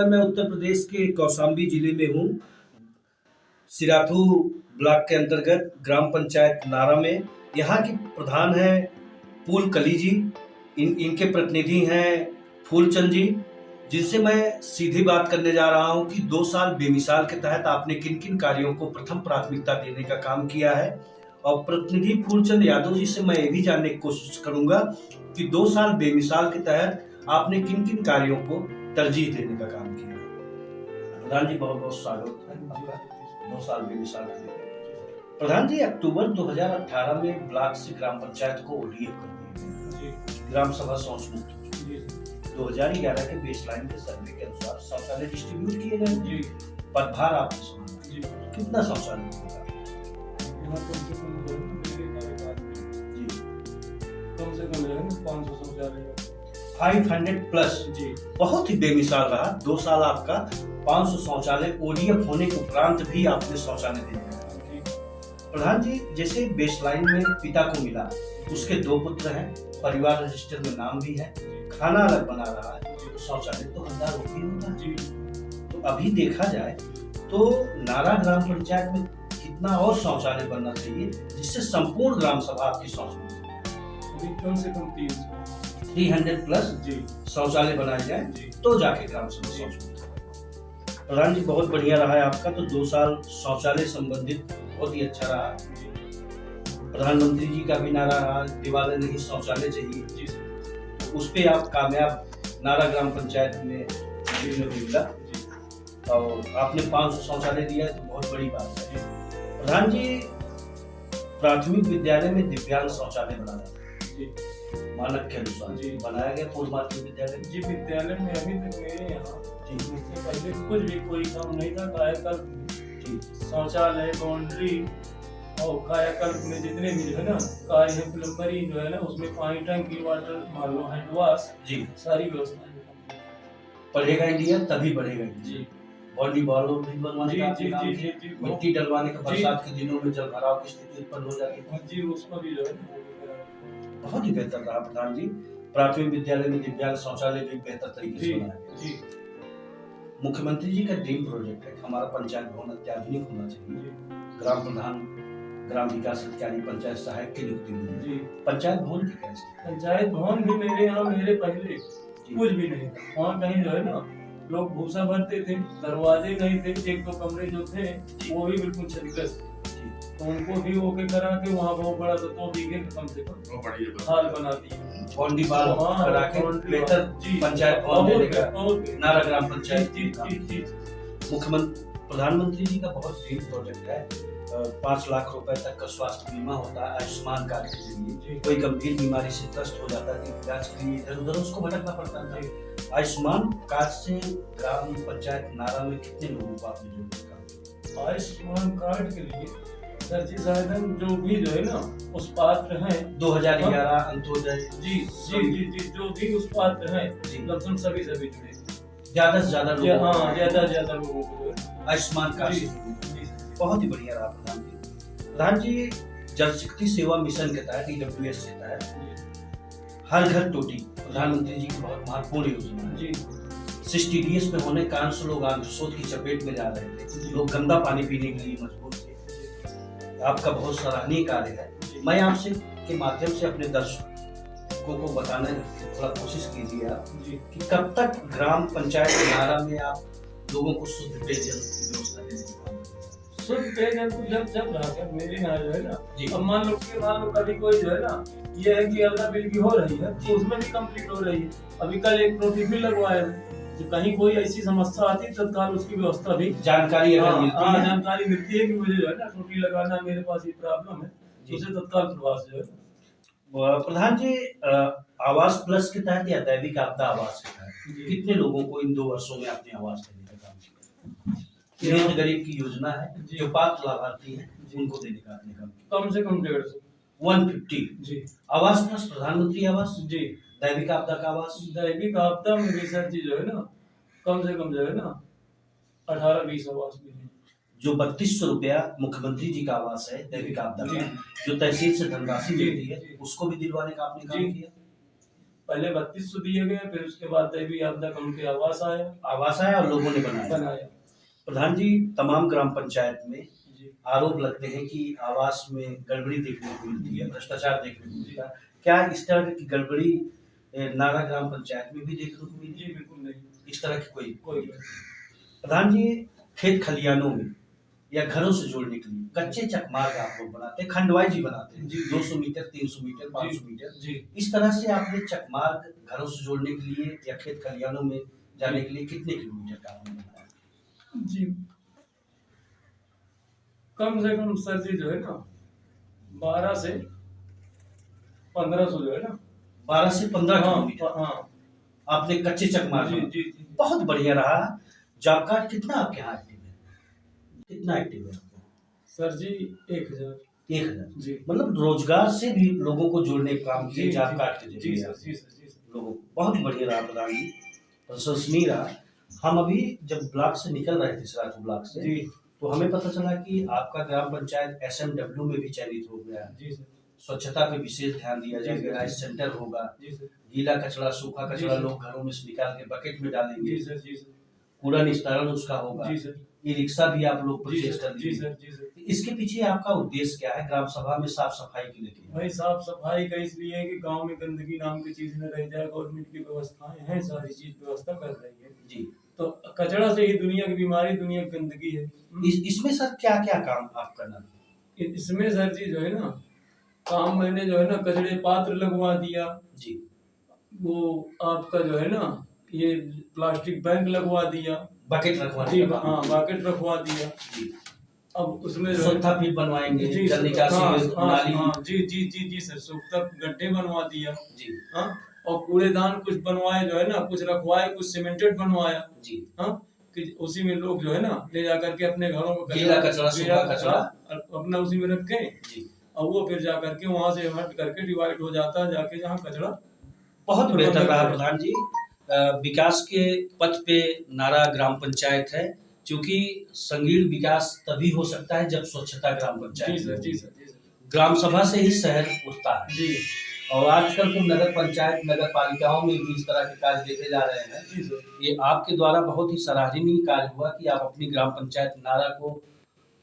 समय मैं उत्तर प्रदेश के कौशाम्बी जिले में हूँ। सिराथू ब्लॉक के अंतर्गत ग्राम पंचायत नारा में यहाँ की प्रधान है फूल कली जी। इनके प्रतिनिधि हैं फूलचंद जी, जिनसे मैं सीधी बात करने जा रहा हूँ कि 2 साल बेमिसाल के तहत आपने किन किन कार्यों को प्रथम प्राथमिकता देने का काम किया है। और प्रतिनिधि फूलचंद यादव जी से मैं ये भी जानने की कोशिश करूंगा कि 2 साल बेमिसाल के तहत आपने किन किन कार्यों को तरजीह देने का काम किया है। प्रधान जी बहुत बहुत स्वागत है आपका 2 साल बेमिसाल के लिए। प्रधान जी, अक्टूबर 2018 में ब्लॉक से ग्राम पंचायत को ओडीएफ कर दिया, ग्राम सभा शौच मुक्त। 2011 के बेसलाइन के सर्वे के अनुसार शौचालय डिस्ट्रीब्यूट किए गए। पदभार आपने संभाला, कितना शौचालय मिलेगा? कम से कम 500 शौचालय, 500 प्लस। बहुत ही बेमिसाल रहा 2 साल आपका। 500 शौचालय ओडीएफ होने के उपरांत भी आपने शौचालय दिए। प्रधान जी, जैसे बेसलाइन में पिता को मिला, उसके 2 पुत्र हैं, परिवार रजिस्टर में नाम भी है, खाना अलग बना रहा है, तो शौचालय तो हर होती होता है। तो अभी देखा जाए तो नारा ग्राम पंचायत में कितना और शौचालय बनना चाहिए जिससे संपूर्ण ग्राम सभा आपकी शौच मुक्त? कम से कम 300 प्लस शौचालय बनाए जाए तो जाके ग्राम सभा शौच मुक्त। प्रधान जी, बहुत बढ़िया रहा है आपका। तो 2 साल शौचालय संबंधित बहुत ही अच्छा रहा। प्रधानमंत्री जी का भी नारा रहा, दिवाले नहीं शौचालय चाहिए। उस पे आप कामयाब नारा ग्राम पंचायत में मिला और आपने 500 शौचालय दिया, तो बहुत बड़ी बात है। प्रधान जी, प्राथमिक विद्यालय में दिव्यांग शौचालय बनाया मानक के अनुसार बनाया गया। पूर्व माध्यमिक विद्यालय विद्यालय में अभी तक मेरे यहाँ इससे पहले कुछ भी कोई काम नहीं था। कायाकल्प शौचालय, बाउंड्री और कायाकल्प में जितने भी जो है ना कार्य है, प्लम्बरी जो है ना, उसमें पानी टंकी, वाटर मान लो, हैंड वॉश, सारी व्यवस्था पढ़ेगा इंडिया तभी बढ़ेगा जी। वॉलीबॉल भी बनवाने का मिट्टी डलवाने का बरसात के दिनों में जल भराव की स्थिति उत्पन्न हो जाती है जी, उसका भी जो है बहुत ही बेहतर रहा। प्रधान जी, प्राथमिक विद्यालय में दिव्यांग शौचालय भी बेहतर तरीके से बनाया गया। मुख्यमंत्री जी का ड्रीम प्रोजेक्ट है हमारा पंचायत भवन अत्याधुनिक होना चाहिए। ग्राम प्रधान, ग्राम विकास अधिकारी, पंचायत सहायक की नियुक्ति हुई। पंचायत भवन की कैसे? पंचायत भवन भी मेरे यहाँ मेरे पहले कुछ भी नहीं था। वहाँ कहीं जो है ना लोग भूसा भरते थे, दरवाजे नहीं थे, 1-2 कमरे जो थे वो भी बिल्कुल क्षतिग्रस्त थे। तो उनको भी ओके करा के वहाँ बहुत बड़ा सा 2 बीघे कम से कम हाल बना दिया। बेहतर पंचायत भवन देने का नारा ग्राम पंचायत। मुख्यमंत्री प्रधानमंत्री जी का बहुत ड्रीम प्रोजेक्ट है। 5 लाख रुपए तक का स्वास्थ्य बीमा होता है आयुष्मान कार्ड के जरिए। कोई गंभीर बीमारी से ग्रस्त हो जाता है, इलाज के लिए इधर उधर उसको भटकना पड़ता है। आयुष्मान कार्ड से ग्राम पंचायत नारा में कितने लोगों को आपने जोड़ा? आयुष्मान कार्ड के लिए सर जी साधन जो भी जो है ना उस पात्र हैं 2011 अंत्योदय जी जो भी उस पात्र हैं लगभग सभी जुड़े। ज्यादा से ज्यादा लोग, ज्यादा लोगों को आयुष्मान कार्ड से बहुत ही बढ़िया रहा। प्रधान जी, जल शक्ति सेवा मिशन के तहत EWS के तहत हर घर टोटी प्रधानमंत्री जी की बहुत महत्वपूर्ण योजना है। 60 में होने के कारण से लोग आंध्र की चपेट में जा रहे थे, लोग गंदा पानी पीने के लिए मजबूर थे। आपका बहुत सराहनीय कार्य है। मैं आपसे के माध्यम से अपने दर्शकों को बताने की थोड़ा कोशिश कीजिए आप कि कब तक ग्राम पंचायत नारा में आप लोगों को शुद्ध पेयजल की व्यवस्था देने शुद्ध पेयजल को जब रहा मेरे यहाँ जो है ना, अब मान लो कभी कोई जो है ना ये है कि अल्लाह बिल की हो रही है तो उसमें भी कंप्लीट हो रही है। अभी कल एक टोटी भी लगवाया है, जो कहीं कोई ऐसी समस्या आती है तत्काल उसकी व्यवस्था भी जानकारी मिलती है कि मुझे जो है ना टोटी लगाना, मेरे पास ये प्रॉब्लम है, उसे तत्काल प्रवास जो है। प्रधान जी, आवास प्लस के तहत या दैविक आपदा आवास के तहत कितने लोगों को इन 2 वर्षों में आपने आवास देने का काम किया? गरीब की योजना है जो पात्र लाभार्थी है उनको देने का आपने काम किया। कम से कम 150 आवास प्लस प्रधानमंत्री आवास दैविक आपदा का आवास। दैविक आपदा में भी सर जी जो है ना कम से कम जो है ना 18-20 आवास मिले। जो 3200 रुपया मुख्यमंत्री जी का आवास है दैविक आपदा का, जो तहसील से धनराशि मिलती है, उसको भी दिलवाने का आपने काम किया। पहले 3200 दिए गए, फिर उसके बाद दैवीय आपदा का उनके आवास आया और लोगों ने बनाया। प्रधान जी, तमाम ग्राम पंचायत में जी आरोप लगते हैं कि आवास में गड़बड़ी देखने को मिलती है, भ्रष्टाचार देखने को मिलता है। क्या इस तरह की गड़बड़ी नारा ग्राम पंचायत में भी देखने को मिली? जी बिल्कुल नहीं, इस तरह की कोई कोई प्रधान जी, खेत खलियानों में या घरों से जोड़ने के लिए कच्चे चकमार्ग आप लोग बनाते हैं, खंडवाई जी बनाते हैं, 200 मीटर, 300 मीटर, 500 मीटर जी। इस तरह से आपने चकमार्ग घरों से जोड़ने के लिए या खेत खलियानों में जाने के लिए कितने किलोमीटर का आपने बनाया? जी कम से कम सर जी जो है ना 12 से 1500 जो है ना 12 से 15 हाँ किलोमीटर हाँ आपने कच्चे चकमार्ग जी बनाए। जी जी बहुत बढ़िया रहा। जॉब कार्ड कितना आपके यहाँ एक्टिव है? कितना एक्टिव है आपका? सर जी 1000 1000 जी मतलब रोजगार से भी लोगों को जोड़ने का काम किया जी जॉब जी कार्ड के जी जरिए सर आपने जी सर जी सर लोगों को। बहुत बढ़िया रहा प्रधान जी, प्रशंसनीय रहा। हम अभी जब ब्लॉक से निकल रहे थे, सिराथू ब्लॉक से, जी तो हमें पता चला कि आपका ग्राम पंचायत SMW में भी चयनित हो गया है। जी सर स्वच्छता पे विशेष ध्यान दिया जी जाएगा, सर। राइस सेंटर होगा, जी सर गीला कचरा सूखा जी कचरा सर। लोग घरों में से निकाल के बकेट में डालेंगे, जी सर जी सर कूड़ा निस्तारण उसका होगा, जी सर ई रिक्शा भी आप लोग जी परचेज सर कर जी लीजिए। सर जी सर इसके पीछे आपका उद्देश्य क्या है ग्राम सभा में साफ सफाई के लिए? भाई साफ सफाई का इसलिए है कि गांव में गंदगी नाम की चीज न रह जाए। गवर्नमेंट की व्यवस्थाएं हैं, सारी चीज व्यवस्था कर रही है जी। तो कचरा से ही दुनिया की बीमारी, दुनिया की गंदगी है। इसमें सर क्या क्या काम आप करना? इसमें सर जी जो है ना काम मैंने जो है ना कचड़े पात्र लगवा दिया जी। वो आपका जो है ना ये प्लास्टिक बैंक लगवा दिया, बकेट रखवा जी हाँ बकेट रखवा दिया। जी। अब उसमें जो है सोता फिट बनवाएंगे, जी जल निकासी नाली। जी जी जी जी सर सूखता गड्ढे बनवा दिया जी हाँ। और कूड़ेदान कुछ बनवाए जो है ना, कुछ रखवाए, कुछ सीमेंटेड बनवाया जी हाँ कि उसी में लोग जो है ना ले जा करके अपने घरों में गीला कचरा सूखा कचरा अपना उसी में रखें जी। और वो फिर जा करके वहां से हट करके डिवाइड हो जाता है जाके जहाँ कचरा। बहुत बेहतर रहा प्रधान जी। विकास के पथ पे नारा ग्राम पंचायत है, क्योंकि संगीण विकास तभी हो सकता है जब स्वच्छता ग्राम पंचायत जी सर में जी हो। सर जी सर ग्राम सभा से ही शहर उठता है जी और आजकल तो नगर पंचायत नगर पालिकाओं में भी इस तरह के कार्य देखे जा रहे हैं। जी सर ये आपके द्वारा बहुत ही सराहनीय कार्य हुआ कि आप अपनी ग्राम पंचायत नारा को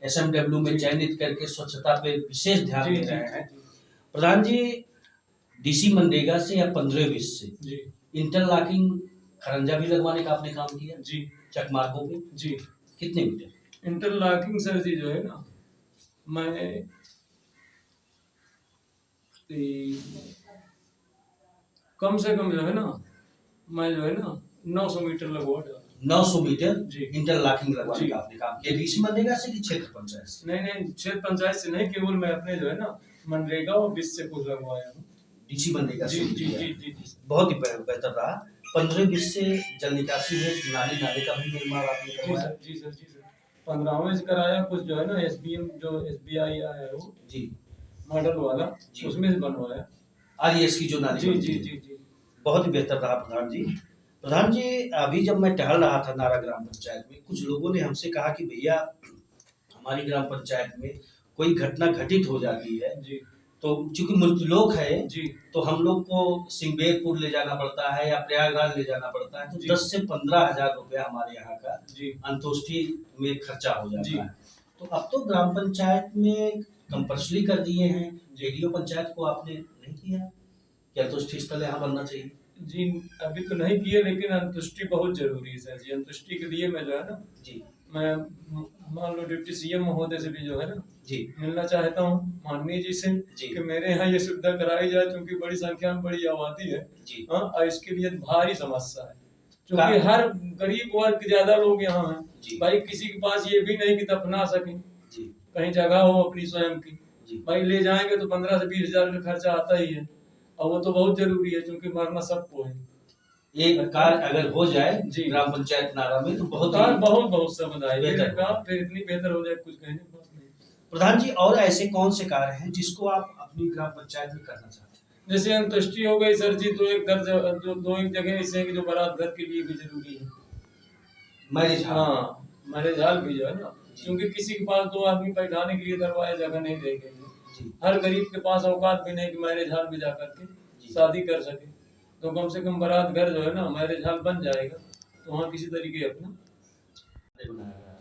SMW में चयनित करके स्वच्छता पे विशेष ध्यान जी दे जी रहे हैं। प्रधान जी, DC मनरेगा से या 15-20 से जी इंटरलॉकिंग खरंजा भी लगवाने का आपने काम किया जी चकमार्गों पे? जी कितने मीटर? इंटरलॉकिंग सर जी जो है ना मैं कम से कम जो है ना मैं जो है ना 900 मीटर लगवा डाला। 900 मीटर जी इंटरलॉकिंग लगवाने जी। का आपने काम किया। DC मनरेगा से कि क्षेत्र पंचायत से? नहीं नहीं क्षेत्र पंचायत से नहीं, केवल मैं अपने जो है ना मनरेगा और 20 से कुछ लगवाया हूँ। DC मनरेगा जी से जी किया। जी जी जी बहुत ही बेहतर रहा। 15-20 से जल निकासी है, नाले का भी निर्माण आपने जी करवाया। सर जी सर जी सर 15वें से कराया। कुछ जो है ना SBM जो SBI है वो जी मॉडल वाला जी। उसमें से बनवाया। RES की जो नाली जी बनती जी है। जी जी बहुत ही बेहतर रहा प्रधान जी। प्रधान जी, अभी जब मैं टहल रहा था नारा ग्राम पंचायत में, कुछ लोगों ने हमसे कहा कि भैया हमारी ग्राम पंचायत में कोई घटना घटित हो जाती है जी तो चूंकि मृत्युलोक है जी तो हम लोग को सिंगबेरपुर ले जाना पड़ता है या प्रयागराज ले जाना पड़ता है, तो जी। 10 से 15 हजार रुपया हमारे यहाँ का जी अंतोष्टि में खर्चा हो जी। जाता है। तो अब तो ग्राम पंचायत में कंपल्सरी कर दिए हैं, रेडियो पंचायत को आपने नहीं किया कि अंतोष्टि स्थल यहाँ बनना चाहिए? जी अभी तो नहीं किए, लेकिन अंतुष्टि बहुत जरूरी है सर जी। अंतुष्टि के लिए मैं जो है ना जी मैं मान लो डिप्टी CM महोदय से भी जो है ना जी मिलना चाहता हूँ माननीय जी से जी कि मेरे यहाँ ये सुविधा कराई जाए, क्योंकि बड़ी संख्या में बड़ी आबादी है जी हाँ और इसके लिए भारी समस्या है, क्योंकि हर गरीब वर्ग ज्यादा लोग यहाँ हैं जी। भाई। किसी के पास ये भी नहीं कि दफना सके, जी कहीं जगह हो अपनी स्वयं की जी। भाई। ले जाएंगे तो 15 से 20 हजार का खर्चा आता ही है और वो तो बहुत जरूरी है, क्योंकि मरना सबको है। एक कार्य अगर हो जाए जी। ग्राम पंचायत नारा में तो बहुत कार ही बहुत समुदाय बेहतर। फिर इतनी बेहतर हो जाए, कुछ कहने की बात नहीं। प्रधान जी, और ऐसे कौन से कार्य हैं जिसको आप अपनी ग्राम पंचायत में करना चाहते हैं? जैसे अंतुष्टि हो गई सर जी, तो एक घर जो दो एक जगह ऐसे हैं कि जो बारात घर के लिए भी जरूरी है। Marriage hall. हाँ मैरिज हॉल भी जो है ना, क्योंकि किसी के पास 2 आदमी बैठाने के लिए दरवाजे जगह नहीं रह गई है। जी हर गरीब के पास औकात भी नहीं कि मैरिज हॉल में जाकर के शादी कर सके। तो कम से कम बारात घर जो है ना मैरिज हॉल बन जाएगा, तो वहाँ किसी तरीके अपना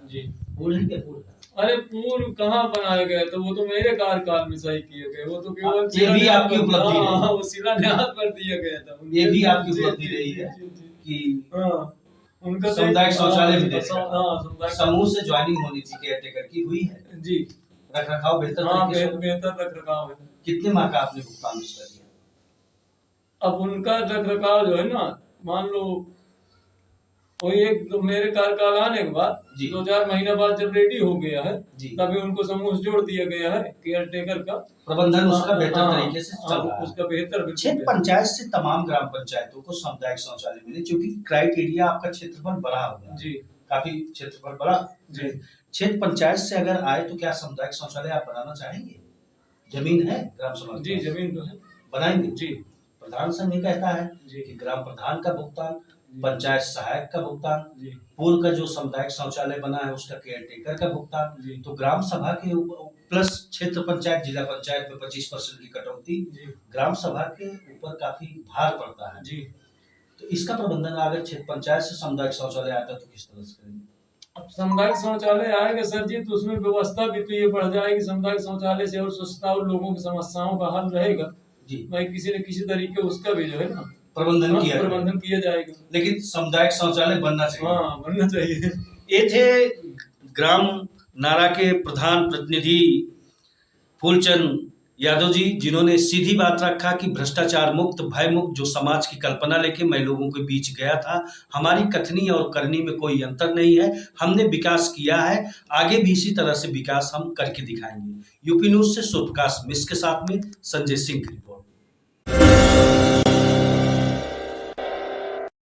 जी। पूल है क्या? पूल अरे पूल कहाँ बनाए गए, तो वो तो मेरे कार्यकाल में सही किए गए, वो तो केवल ये भी आपकी उपलब्धि है। हाँ, वो शिलान्यास पर दिया गया था। ये भी आपकी उपलब्धि रही है कि उनका सामुदायिक शौचालय भी दे समूह समूह से ज्वाइनिंग होनी थी, केयरटेकर की हुई है जी। रख रखाव बेहतर हाँ, तरीके से। बेहतर रख रखाव है। कितने माह का आपने भुगतान उसका दिया? अब उनका रख रखाव जो है ना, मान लो वही एक तो मेरे कार्यकाल आने के बाद जी। 2-4 महीने बाद जब रेडी हो गया है जी। तभी उनको समूह से जोड़ दिया गया है। केयर टेकर का प्रबंधन उसका बेहतर हाँ, तरीके से चल रहा है। उसका बेहतर बिल्कुल क्षेत्र पंचायत से तमाम ग्राम पंचायतों को सामुदायिक शौचालय मिले, क्योंकि क्राइटेरिया आपका क्षेत्रफल बड़ा होगा जी। काफी क्षेत्रफल बड़ा जी। क्षेत्र पंचायत से अगर आए तो क्या सामुदायिक शौचालय आप बनाना चाहेंगे? जमीन है ग्राम सभा जी, जमीन तो है, बनाएंगे जी। प्रधान संघ ये कहता है जी। कि ग्राम प्रधान का भुगतान, पंचायत सहायक का भुगतान, जी। पूर्व का जो सामुदायिक शौचालय बना है उसका केयर टेकर का भुगतान, जी। तो ग्राम सभा के प्लस क्षेत्र पंचायत जिला पंचायत में 25% की कटौती जी। ग्राम सभा के ऊपर काफी भार पड़ता है। जी। तो इसका प्रबंधन अगर क्षेत्र पंचायत से सामुदायिक शौचालय आता तो किस तरह से करेंगे? अब सामुदायिक शौचालय आएगा सर जी, तो उसमें व्यवस्था भी तो ये बढ़ जाएगी। सामुदायिक शौचालय से और स्वच्छता और लोगों की समस्याओं का हल रहेगा जी। भाई, किसी न किसी तरीके उसका भी जो है ना प्रबंधन किया जाएगा। लेकिन सामुदायिक शौचालय बनना चाहिए। हाँ, बनना चाहिए। ये थे ग्राम नारा के प्रधान प्रतिनिधि फूलचंद यादव जी, जिन्होंने सीधी बात रखा कि भ्रष्टाचार मुक्त, भय मुक्त जो समाज की कल्पना लेके मैं लोगों के बीच गया था, हमारी कथनी और करनी में कोई अंतर नहीं है, हमने विकास किया है, आगे भी इसी तरह से विकास हम करके दिखाएंगे। यूपी न्यूज से सूर्यप्रकाश मिश्र के साथ में संजय सिंह की रिपोर्ट।